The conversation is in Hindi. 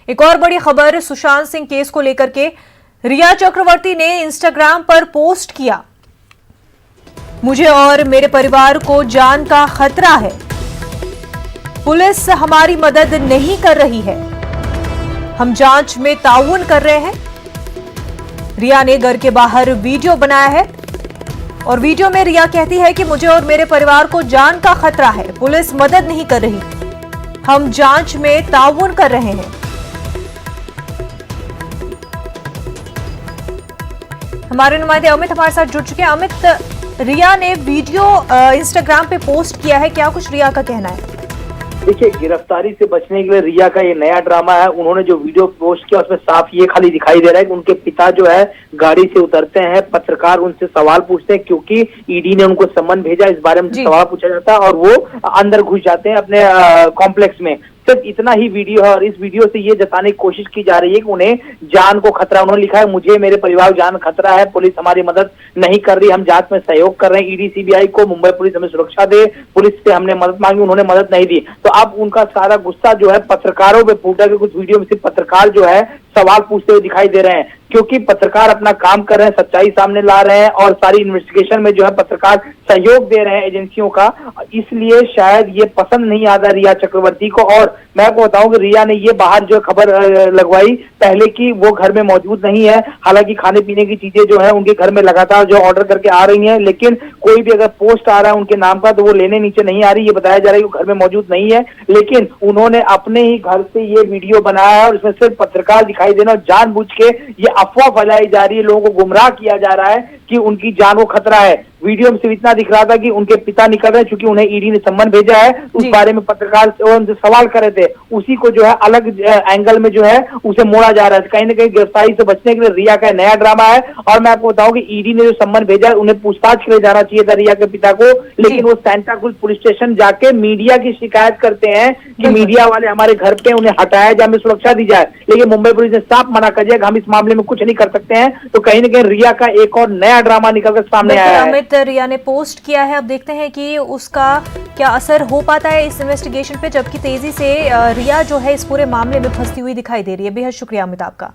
एक और बड़ी खबर सुशांत सिंह केस को लेकर के रिया चक्रवर्ती ने इंस्टाग्राम पर पोस्ट किया, मुझे और मेरे परिवार को जान का खतरा है, पुलिस हमारी मदद नहीं कर रही है, हम जांच में ताउन कर रहे हैं। रिया ने घर के बाहर वीडियो बनाया है और वीडियो में रिया कहती है कि मुझे और मेरे परिवार को जान का खतरा है, पुलिस मदद नहीं कर रही, हम जांच में ताउन कर रहे हैं। हमारे नुमाइंदे अमित हमारे साथ जुड़ चुके हैं। अमित, रिया ने वीडियो इंस्टाग्राम पे पोस्ट किया है, क्या कुछ रिया का कहना है? देखिए, गिरफ्तारी से बचने के लिए रिया का ये नया ड्रामा है। उन्होंने जो वीडियो पोस्ट किया उसमें साफ ये खाली दिखाई दे रहा है कि उनके पिता जो है गाड़ी से उतरते हैं, पत्रकार उनसे सवाल पूछते हैं क्योंकि ईडी ने उनको सम्मन भेजा, इस बारे में सवाल पूछा जाता है और वो अंदर घुस जाते हैं अपने कॉम्प्लेक्स में। सिर्फ इतना ही वीडियो है और इस वीडियो से ये जताने की कोशिश की जा रही है कि उन्हें जान को खतरा। उन्होंने लिखा है, मुझे मेरे परिवार को जान खतरा है, पुलिस हमारी मदद नहीं कर रही, हम जांच में सहयोग कर रहे हैं, ईडी सीबीआई को मुंबई पुलिस हमें सुरक्षा दे, पुलिस से हमने मदद मांगी, उन्होंने मदद नहीं दी। तो अब उनका सारा गुस्सा जो है पत्रकारों पे फूटा कि कुछ वीडियो में सिर्फ पत्रकार जो है सवाल पूछते हुए दिखाई दे रहे हैं, क्योंकि पत्रकार अपना काम कर रहे हैं, सच्चाई सामने ला रहे हैं और सारी इन्वेस्टिगेशन में जो है पत्रकार सहयोग दे रहे हैं एजेंसियों का। इसलिए शायद ये पसंद नहीं आता रिया चक्रवर्ती को। और मैं आपको बताऊं कि रिया ने ये बाहर जो खबर लगवाई पहले की वो घर में मौजूद नहीं है, हालांकि खाने पीने की चीजें जो है उनके घर में लगातार जो ऑर्डर करके आ रही हैं, लेकिन कोई भी अगर पोस्ट आ रहा है उनके नाम का तो वो लेने नीचे नहीं आ रही। ये बताया जा रहा है कि वो घर में मौजूद नहीं है, लेकिन उन्होंने अपने ही घर से ये वीडियो बनाया है और इसमें सिर्फ पत्रकार दिखाई देना और जानबूझ के ये अफवाह फैलाई जा रही है, लोगों को गुमराह किया जा रहा है कि उनकी जान को खतरा है। वीडियो में सिर्फ इतना दिख रहा था कि उनके पिता निकल रहे हैं, चूंकि उन्हें ईडी ने सम्मन भेजा है, उस बारे में पत्रकार उनसे सवाल कर रहे थे, उसी को जो है अलग एंगल में जो है उसे मोड़ा जा रहा है। कहीं ना कहीं गिरफ्तारी से बचने के लिए रिया का नया ड्रामा है। और मैं आपको बताऊं कि ईडी ने जो सम्मन भेजा है उन्हें पूछताछ के लिए जाना चाहिए था रिया के पिता को, लेकिन वो सेंटा क्रूज पुलिस स्टेशन जाके मीडिया की शिकायत करते हैं कि मीडिया वाले हमारे घर पे, उन्हें हटाया जाए, हमें सुरक्षा दी जाए, लेकिन मुंबई पुलिस ने साफ मना कर दिया कि हम इस मामले में कुछ नहीं कर सकते हैं। तो कहीं ना कहीं रिया का एक और नया ड्रामा निकलकर सामने आया है। अमित, रिया ने पोस्ट किया है, अब देखते हैं कि उसका क्या असर हो पाता है इस इन्वेस्टिगेशन पे, जबकि तेजी से रिया जो है इस पूरे मामले में फंसती हुई दिखाई दे रही है। बेहद शुक्रिया अमित आपका।